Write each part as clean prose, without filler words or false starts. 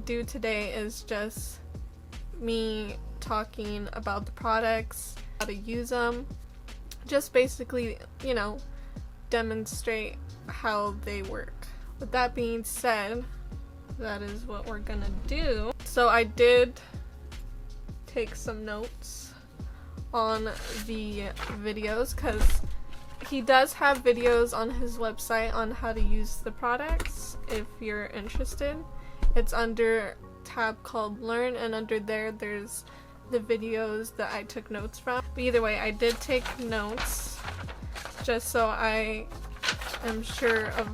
do today is just me talking about the products, how to use them, just basically, you know, demonstrate how they work. With that being said, that is what we're gonna do. So I did take some notes on the videos because he does have videos on his website on how to use the products if you're interested. It's under a tab called Learn, and under there there's the videos that I took notes from. But either way, I did take notes just so I am sure of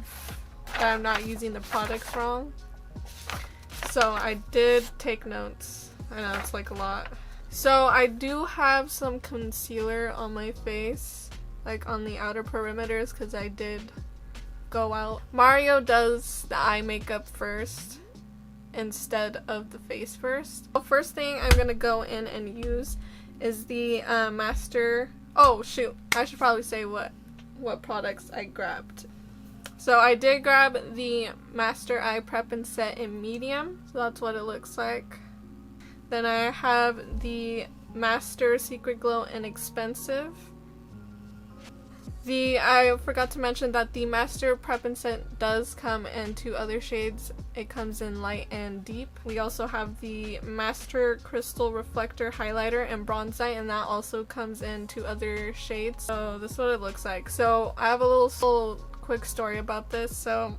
that I'm not using the products wrong. So I did take notes. I know it's like a lot. So I do have some concealer on my face, like on the outer perimeters, because I did go out. Mario does the eye makeup first instead of the face first. The first thing I'm gonna go in and use is the master. Oh shoot, I should probably say what products I grabbed. So I did grab the Master Eye Prep and Set in medium, so that's what it looks like. Then I have the Master Secret Glow in Expensive. I forgot to mention that the Master Prep and Set does come in two other shades. It comes in light and deep. We also have the Master Crystal Reflector Highlighter in Bronzite, and that also comes in two other shades. So this is what it looks like. So I have a little quick story about this. So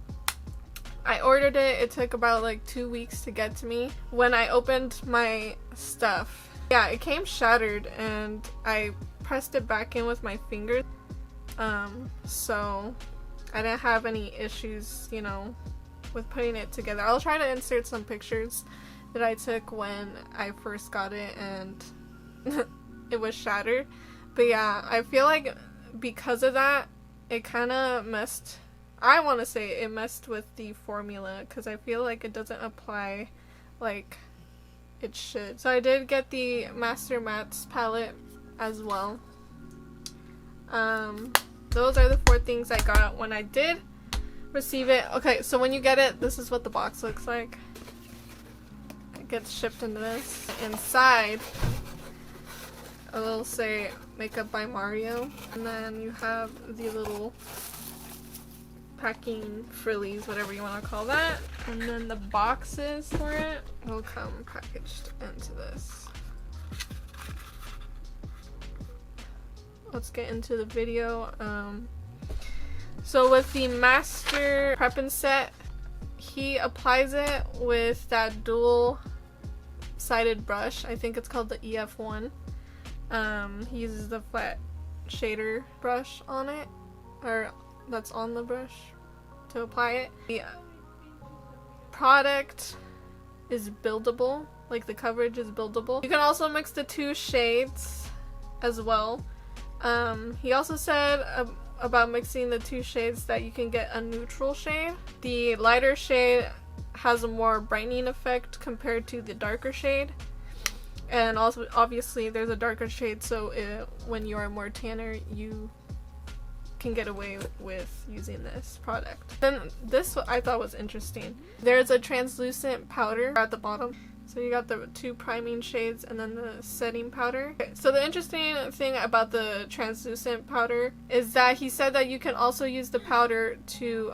I ordered it. It took about like 2 weeks to get to me. When I opened my stuff, yeah, it came shattered, and I pressed it back in with my fingers. So I didn't have any issues, you know, with putting it together. I'll try to insert some pictures that I took when I first got it and it was shattered. But yeah, I feel like because of that, it kind of messed, I want to say it messed with the formula, because I feel like it doesn't apply like it should. So I did get the Master Mattes palette as well. Those are the 4 things I got when I did receive it. Okay, so when you get it, this is what the box looks like. It gets shipped into this. Inside, it'll say Makeup by Mario, and then you have the little packing frillies, whatever you want to call that, and then the boxes for it will come packaged into this. Let's get into the video. So with the Master Prep and Set, he applies it with that dual-sided brush. I think it's called the EF1. He uses the flat shader brush on it, or that's on the brush to apply it. The product is buildable, like the coverage is buildable. You can also mix the 2 shades as well. He also said about mixing the 2 shades that you can get a neutral shade. The lighter shade has a more brightening effect compared to the darker shade. And also, obviously, there's a darker shade, so when you are more tanner, you can get away with using this product. Then this I thought was interesting. There's a translucent powder at the bottom. So you got the 2 priming shades and then the setting powder. Okay, so the interesting thing about the translucent powder is that he said that you can also use the powder to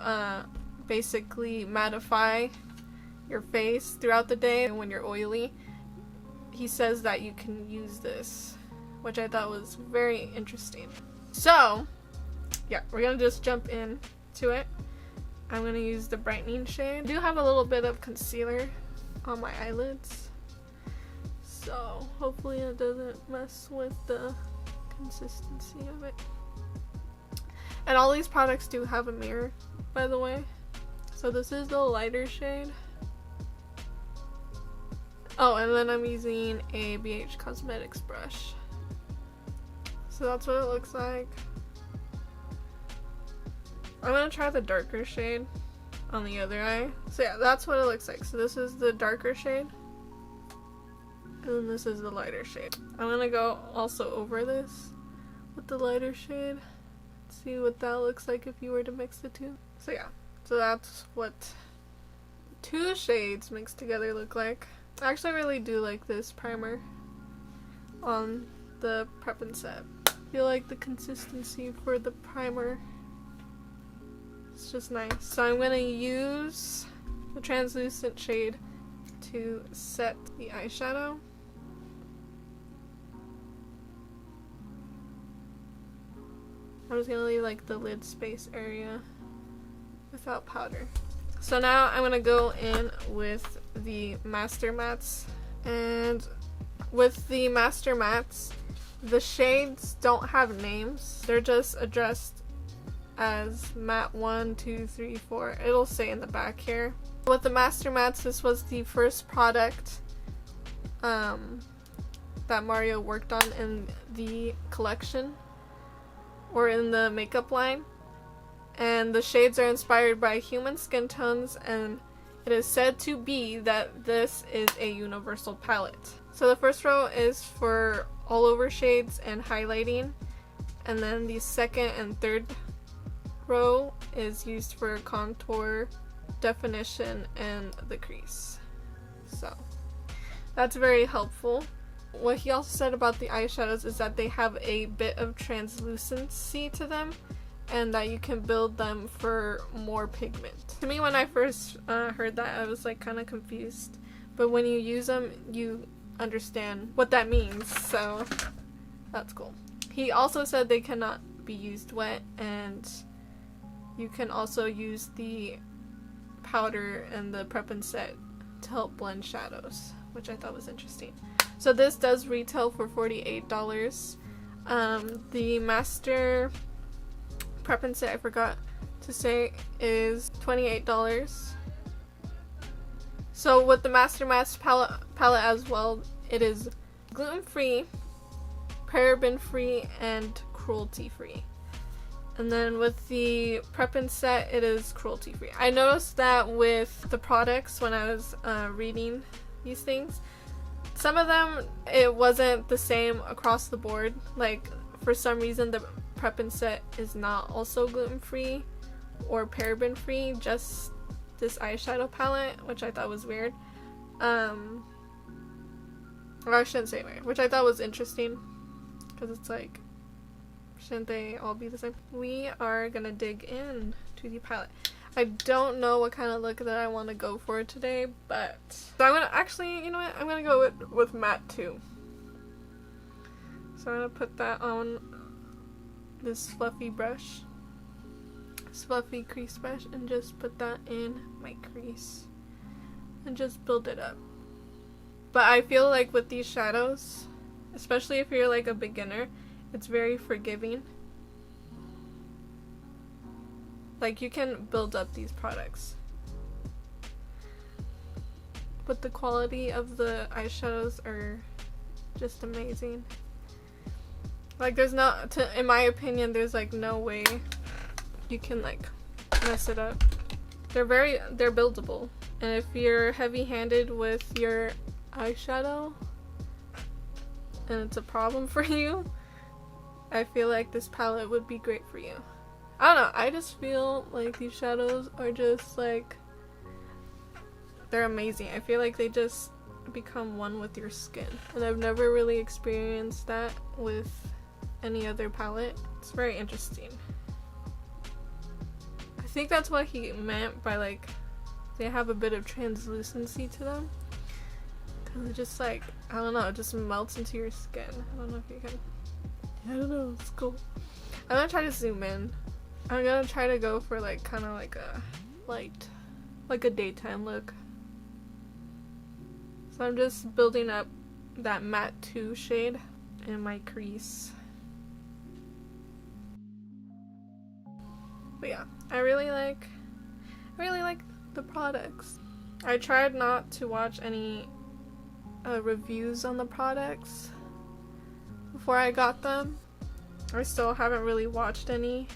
basically mattify your face throughout the day when you're oily. He says that you can use this, which I thought was very interesting. So yeah, we're gonna just jump in to it. I'm gonna use the brightening shade. I do have a little bit of concealer on my eyelids, so hopefully it doesn't mess with the consistency of it. And all these products do have a mirror, by the way. So this is the lighter shade. Oh, and then I'm using a BH Cosmetics brush. So that's what it looks like. I'm gonna try the darker shade on the other eye. So yeah, that's what it looks like. So this is the darker shade, and then this is the lighter shade. I'm gonna go also over this with the lighter shade, see what that looks like if you were to mix the 2. So yeah, so that's what two shades mixed together look like. I actually really do like this primer on the Prep and Set. I feel like the consistency for the primer, it's just nice. So I'm gonna use the translucent shade to set the eyeshadow. I'm just gonna leave like the lid space area without powder. So now I'm gonna go in with the Master Mattes, and with the Master Mattes, the shades don't have names. They're just addressed as matte 1, 2, 3, 4. It'll say in the back here. With the Master Mattes, this was the first product that Mario worked on in the collection, or in the makeup line. And the shades are inspired by human skin tones, and it is said to be that this is a universal palette. So the first row is for all over shades and highlighting, and then the second and third row is used for contour, definition, and the crease. So that's very helpful. What he also said about the eyeshadows is that they have a bit of translucency to them, and that you can build them for more pigment. To me, when I first heard that, I was like kind of confused, but when you use them, you understand what that means, so that's cool. He also said they cannot be used wet, and you can also use the powder and the Prep and Set to help blend shadows, which I thought was interesting. So this does retail for $48. The Master Prep and Set, I forgot to say, is $28. So with the Master Mattes palette as well, it is gluten-free, paraben-free, and cruelty-free. And then with the Prep and Set, it is cruelty-free. I noticed that with the products when I was reading these things, some of them, it wasn't the same across the board. Like, for some reason, the Prep and Set is not also gluten-free or paraben-free, just this eyeshadow palette, which I thought was weird. Or I shouldn't say weird, which I thought was interesting, because it's like, shouldn't they all be the same? We are gonna dig in to the palette. I don't know what kind of look that I want to go for today, but so I'm gonna actually, you know what, I'm gonna go with matte 2. So I'm gonna put that on this fluffy brush, this fluffy crease brush, and just put that in my crease and just build it up. But I feel like with these shadows, especially if you're like a beginner, it's very forgiving. Like, you can build up these products, but the quality of the eyeshadows are just amazing. Like, there's not, in my opinion, there's like no way you can like mess it up. They're buildable, and if you're heavy-handed with your eyeshadow and it's a problem for you, I feel like this palette would be great for you. I don't know, I just feel like these shadows are just like, they're amazing. I feel like they just become one with your skin, and I've never really experienced that with any other palette. It's very interesting. I think that's what he meant by like, they have a bit of translucency to them, because it just like, I don't know, it just melts into your skin. I don't know if you can, I don't know, it's cool. I'm gonna try to zoom in. I'm gonna try to go for like kind of like a light, like a daytime look. So I'm just building up that matte 2 shade in my crease. But yeah, I really like the products. I tried not to watch any reviews on the products before I got them. I still haven't really watched any.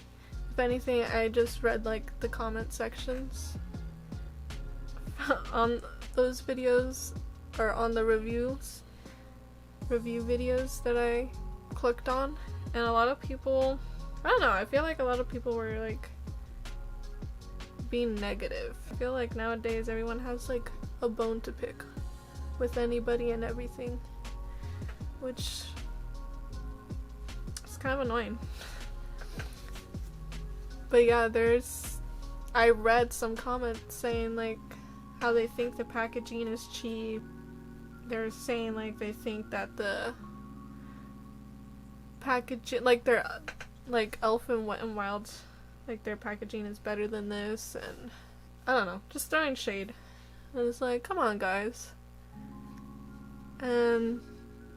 If anything, I just read like the comment sections on those videos, or on the review videos that I clicked on, and a lot of people, I don't know, I feel like a lot of people were like be negative. I feel like nowadays everyone has like a bone to pick with anybody and everything, which is kind of annoying. But yeah, I read some comments saying like how they think the packaging is cheap. They're saying like they think that the packaging, like their like Elf and Wet n Wild, like their packaging is better than this, and I don't know, just throwing shade. And it's like, come on guys. And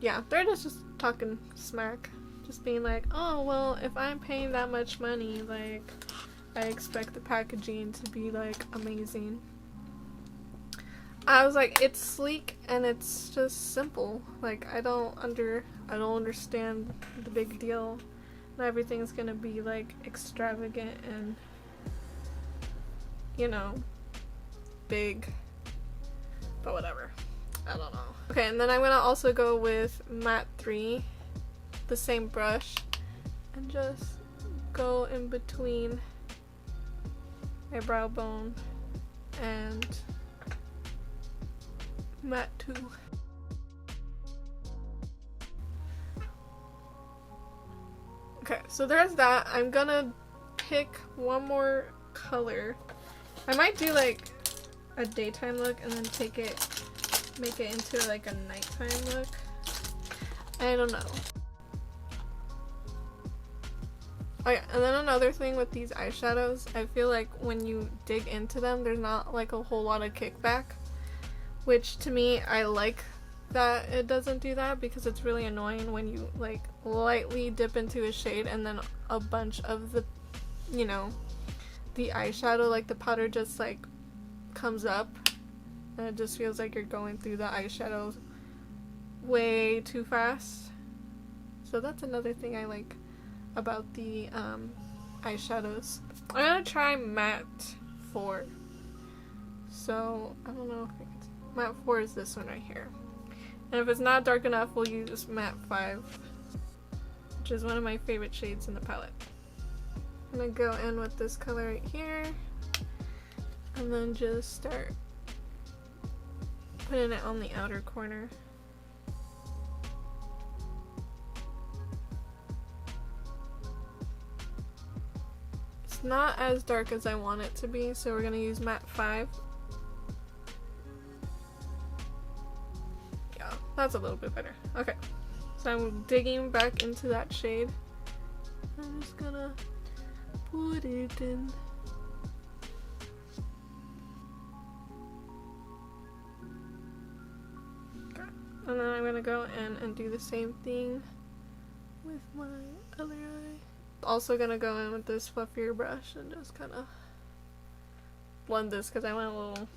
yeah, they're just talking smack, just being like, oh well, if I'm paying that much money, like I expect the packaging to be like amazing. I was like, it's sleek and it's just simple. Like I don't understand the big deal. Not everything's gonna be like extravagant and, you know, big, but whatever. I don't know. Okay, and then I'm gonna also go with matte 3, the same brush, and just go in between my brow bone and matte 2. Okay, so there's that. I'm gonna pick one more color. I might do like a daytime look and then make it into like a nighttime look. I don't know. Oh yeah, and then another thing with these eyeshadows, I feel like when you dig into them, there's not like a whole lot of kickback, which to me, I like that it doesn't do that, because it's really annoying when you like lightly dip into a shade and then a bunch of the, you know, the eyeshadow, like the powder just like comes up and it just feels like you're going through the eyeshadow way too fast. So that's another thing I like about the eyeshadows. I'm gonna try matte 4. So I don't know if it's matte 4 is this one right here. And if it's not dark enough, we'll use matte 5, which is one of my favorite shades in the palette. I'm gonna go in with this color right here, and then just start putting it on the outer corner. It's not as dark as I want it to be, so we're gonna use matte 5. That's a little bit better. Okay, so I'm digging back into that shade. I'm just gonna put it in. Okay. And then I'm gonna go in and do the same thing with my other eye. Also gonna go in with this fluffier brush and just kind of blend this, because I went a little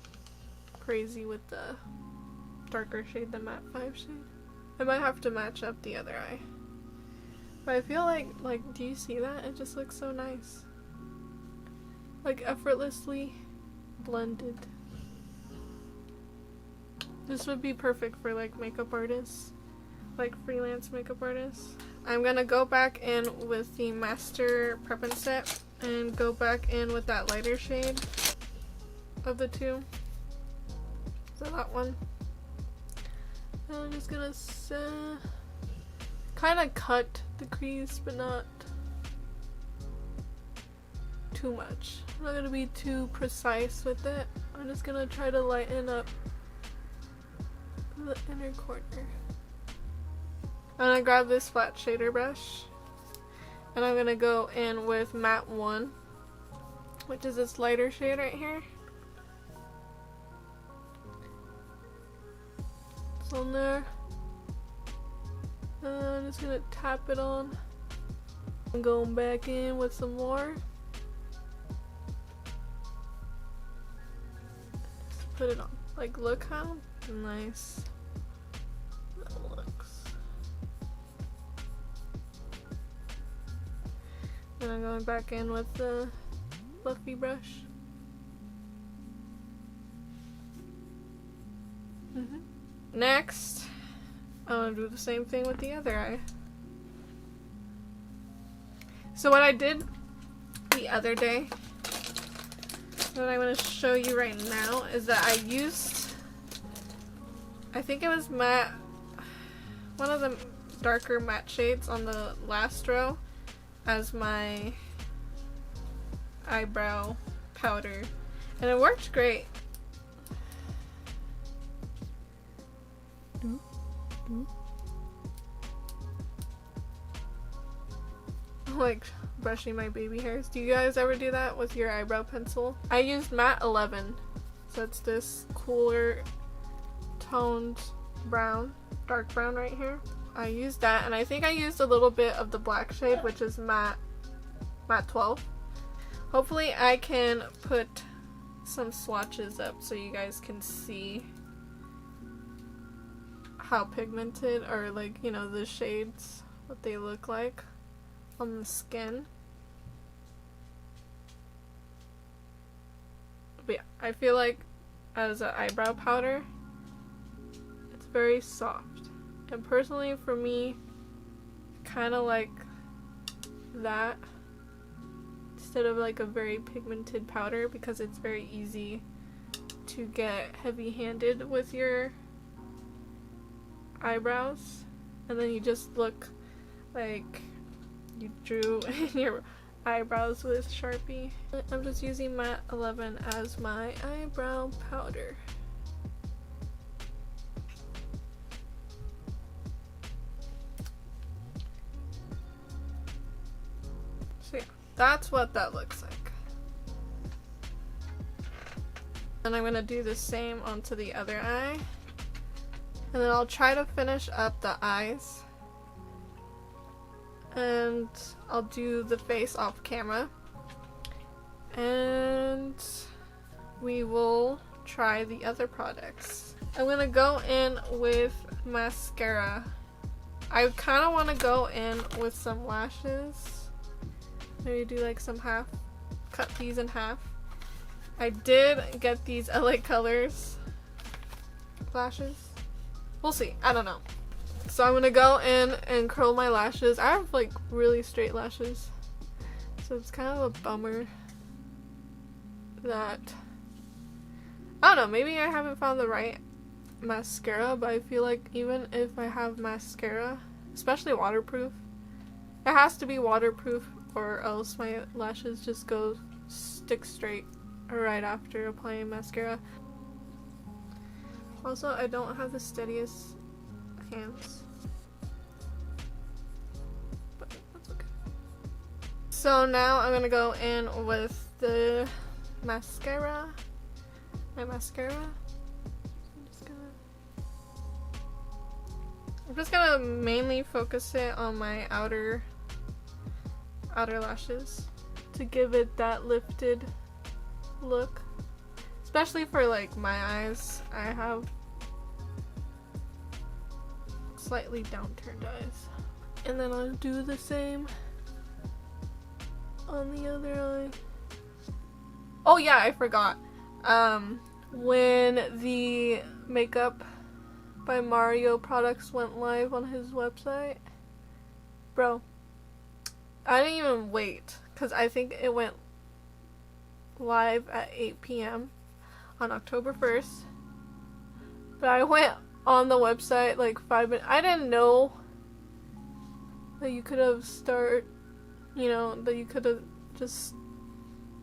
crazy with the darker shade, the matte 5 shade. I might have to match up the other eye. But I feel like, do you see that? It just looks so nice. Like effortlessly blended. This would be perfect for like makeup artists, like freelance makeup artists. I'm gonna go back in with the Master Prep and Set and go back in with that lighter shade of the two. So that one. And I'm just gonna kind of cut the crease, but not too much. I'm not gonna be too precise with it. I'm just gonna try to lighten up the inner corner. I'm gonna grab this flat shader brush and I'm gonna go in with matte 1, which is this lighter shade right here. It's on there. And I'm just gonna tap it on. I'm going back in with some more. Just put it on. Like, look how nice that looks. And I'm going back in with the fluffy brush. Next, I'm gonna do the same thing with the other eye. So what I did the other day What I want to show you right now is that I used, I think it was matte, one of the darker matte shades on the last row as my eyebrow powder, and it worked great. Like brushing my baby hairs. Do you guys ever do that with your eyebrow pencil? I used matte 11, so it's this cooler toned brown, dark brown right here. I used that, and I think I used a little bit of the black shade, which is matte 12. Hopefully I can put some swatches up so you guys can see how pigmented, or like, you know, the shades, what they look like on the skin. But yeah, I feel like as an eyebrow powder, it's very soft. And personally for me, kind of like that instead of like a very pigmented powder, because it's very easy to get heavy-handed with your eyebrows, and then you just look like you drew in your eyebrows with Sharpie. I'm just using matte 11 as my eyebrow powder. So yeah, that's what that looks like. And I'm gonna do the same onto the other eye. And then I'll try to finish up the eyes. And I'll do the face off camera. And we will try the other products. I'm gonna go in with mascara. I kind of want to go in with some lashes. Maybe do like some half, cut these in half. I did get these LA Colors lashes. We'll see, I don't know. So I'm gonna go in and curl my lashes. I have like really straight lashes, so it's kind of a bummer that, I don't know, maybe I haven't found the right mascara, but I feel like even if I have mascara, especially waterproof, it has to be waterproof or else my lashes just go stick straight right after applying mascara. Also, I don't have the steadiest hands, but that's okay. So now I'm gonna go in with the mascara. My mascara. I'm just gonna mainly focus it on my outer lashes to give it that lifted look. Especially for like my eyes, I have slightly downturned eyes. And then I'll do the same on the other eye. Oh yeah, I forgot. When the Makeup by Mario products went live on his website, bro, I didn't even wait, because I think it went live at 8 p.m. on October 1st. But I went on the website like 5 minutes. I didn't know that you could have that you could have just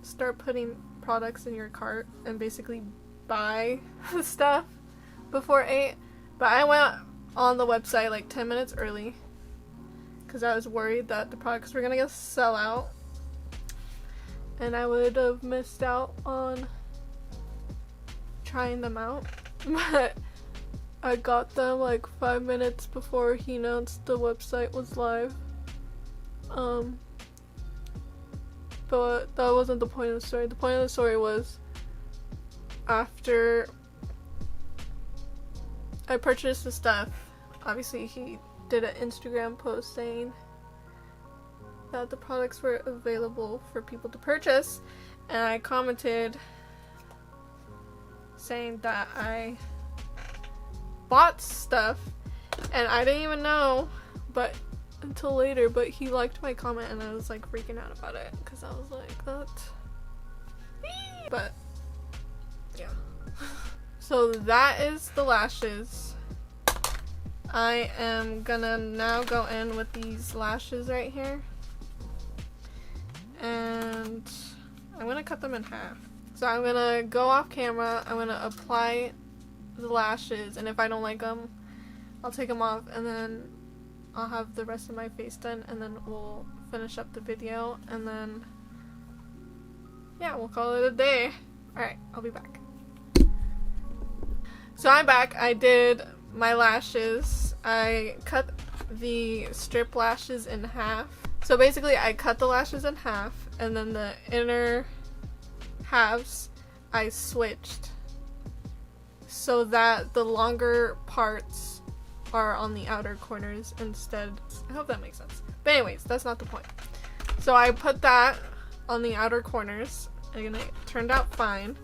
start putting products in your cart and basically buy the stuff before 8. But I went on the website like 10 minutes early because I was worried that the products were gonna sell out and I would have missed out on trying them out. But I got them like 5 minutes before he announced the website was live. But that wasn't the point of the story. The point of the story was after I purchased the stuff, obviously he did an Instagram post saying that the products were available for people to purchase, and I commented saying that I bought stuff and I didn't even know until later, but he liked my comment and I was like freaking out about it because I was like, But yeah. So that is the lashes. I am gonna now go in with these lashes right here. And I'm gonna cut them in half. So I'm gonna go off camera, I'm gonna apply the lashes, and if I don't like them, I'll take them off, and then I'll have the rest of my face done, and then we'll finish up the video, and then yeah, we'll call it a day. Alright, I'll be back. So I'm back. I did my lashes. I cut the strip lashes in half. So basically I cut the lashes in half, and then the inner halves I switched so that the longer parts are on the outer corners instead. I hope that makes sense. But anyways, that's not the point. So I put that on the outer corners, and it turned out fine.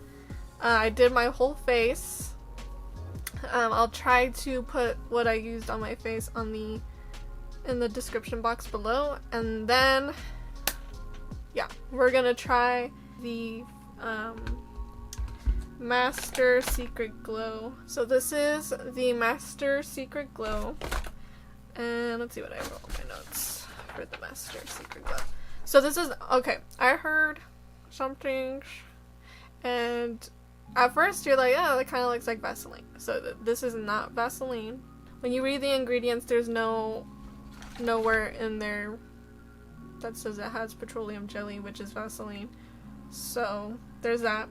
I did my whole face. I'll try to put what I used on my face in the description box below, and then yeah, we're gonna try the Master Secret Glow. So this is the Master Secret Glow, and let's see what I wrote on my notes for the Master Secret Glow. So this is, okay, I heard something, and at first you're like, oh, that kind of looks like Vaseline. So this is not Vaseline. When you read the ingredients, there's nowhere in there that says it has petroleum jelly, which is Vaseline. So there's that.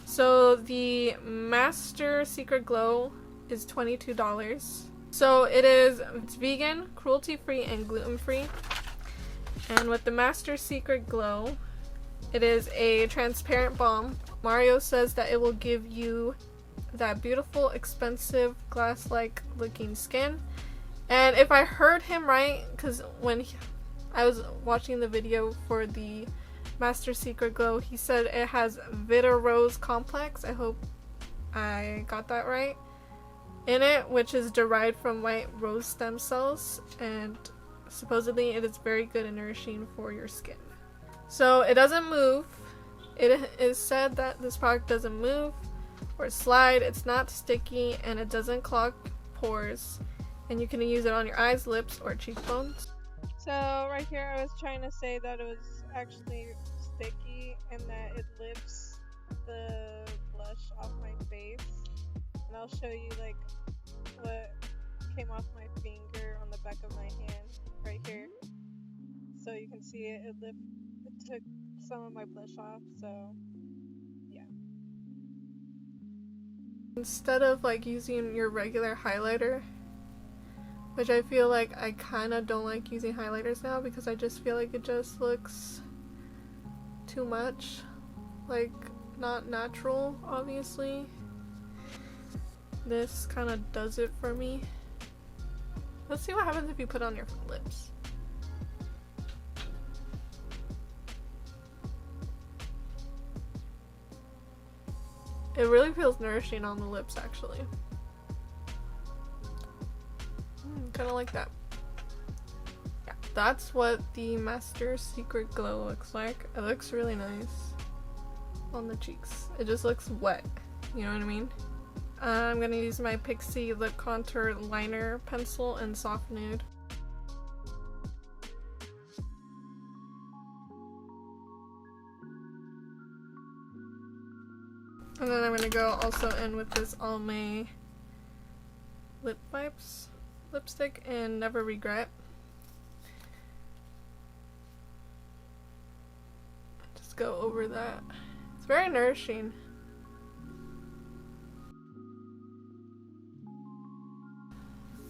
So the Master Secret Glow is $22. So it's vegan, cruelty-free, and gluten-free. And with the Master Secret Glow, it is a transparent balm. Mario says that it will give you that beautiful, expensive, glass-like looking skin. And if I heard him right, because when I was watching the video for the Master Secret Glow, he said it has Vita Rose Complex, I hope I got that right, in it, which is derived from white rose stem cells, and supposedly it is very good and nourishing for your skin. So it doesn't move. It is said that this product doesn't move or slide, it's not sticky, and it doesn't clog pores, and you can use it on your eyes, lips, or cheekbones. So right here I was trying to say that it was actually sticky and that it lifts the blush off my face, and I'll show you like what came off my finger on the back of my hand right here, so you can see it took some of my blush off. So yeah, instead of like using your regular highlighter, which I feel like I kind of don't like using highlighters now because I just feel like it just looks too much, like not natural, obviously. This kind of does it for me. Let's see what happens if you put it on your lips. It really feels nourishing on the lips, actually. Kind of like that. Yeah, that's what the Master Secret Glow looks like. It looks really nice on the cheeks. It just looks wet, you know what I mean? I'm gonna use my Pixie Lip Contour Liner Pencil in Soft Nude. And then I'm gonna go also in with this Almay Lip Vibes lipstick and Never Regret. Just go over that. It's very nourishing.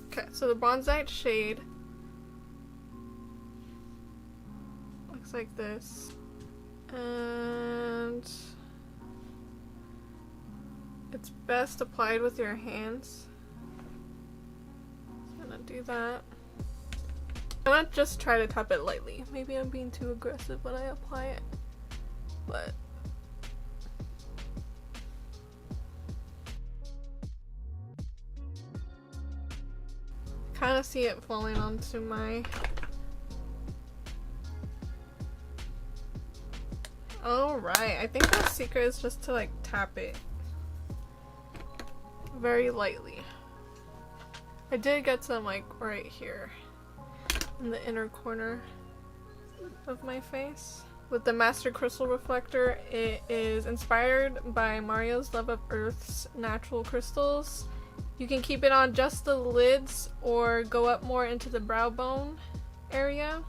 Okay, so the Bronzite shade looks like this, and it's best applied with your hands. So I'm gonna do that. I'm gonna just try to tap it lightly. Maybe I'm being too aggressive when I apply it, but kind of see it falling onto my Alright, I think the secret is just to like tap it very lightly. I did get some like right here in the inner corner of my face. With the Master Crystal Reflector, it is inspired by Mario's love of Earth's natural crystals. You can keep it on just the lids or go up more into the brow bone area.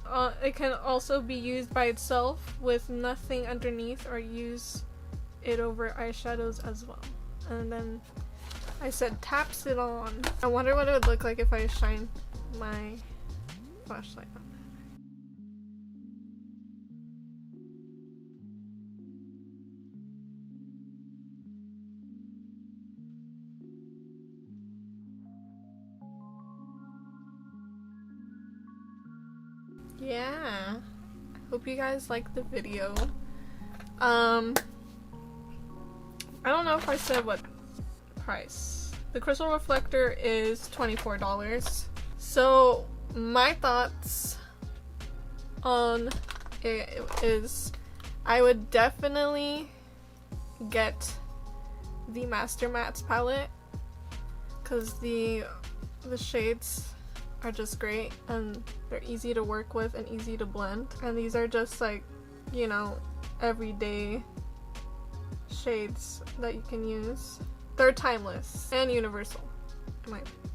It can also be used by itself with nothing underneath, or use it over eyeshadows as well. And then I said taps it on. I wonder what it would look like if I shine my flashlight on it. Yeah, I hope you guys liked the video. I don't know if I said what price. The crystal reflector is $24. So my thoughts on it is I would definitely get the Master Mattes palette because the shades are just great and they're easy to work with and easy to blend, and these are just like, you know, everyday shades that you can use. They're timeless and universal in my opinion.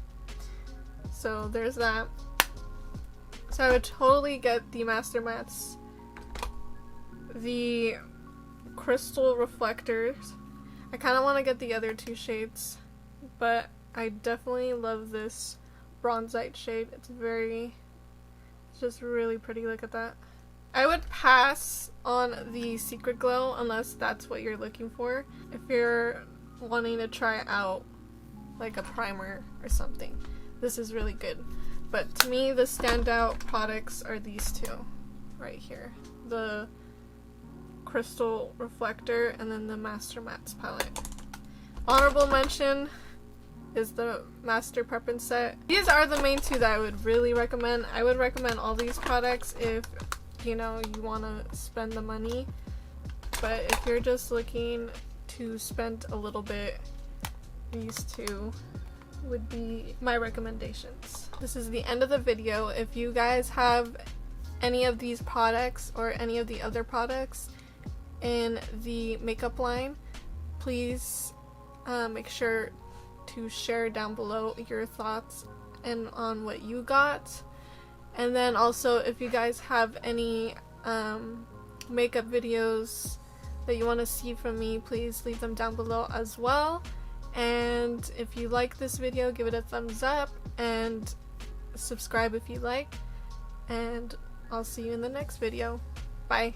So there's that. So I would totally get the Master Mattes, the crystal reflectors. I kind of want to get the other two shades, but I definitely love this bronzite shade. It's just really pretty. Look at that. I would pass on the Secret Glow unless that's what you're looking for. If you're wanting to try out like a primer or something, this is really good. But to me, the standout products are these two right here. The crystal reflector and then the Master Mattes palette. Honorable mention is the Master Prep set. These are the main two that I would really recommend. I would recommend all these products if, you know, you want to spend the money. But if you're just looking to spend a little bit, these two would be my recommendations. This is the end of the video. If you guys have any of these products or any of the other products in the makeup line, please make sure to share down below your thoughts and on what you got. And then also, if you guys have any makeup videos that you want to see from me, please leave them down below as well. And if you like this video, give it a thumbs up and subscribe if you like, and I'll see you in the next video. Bye.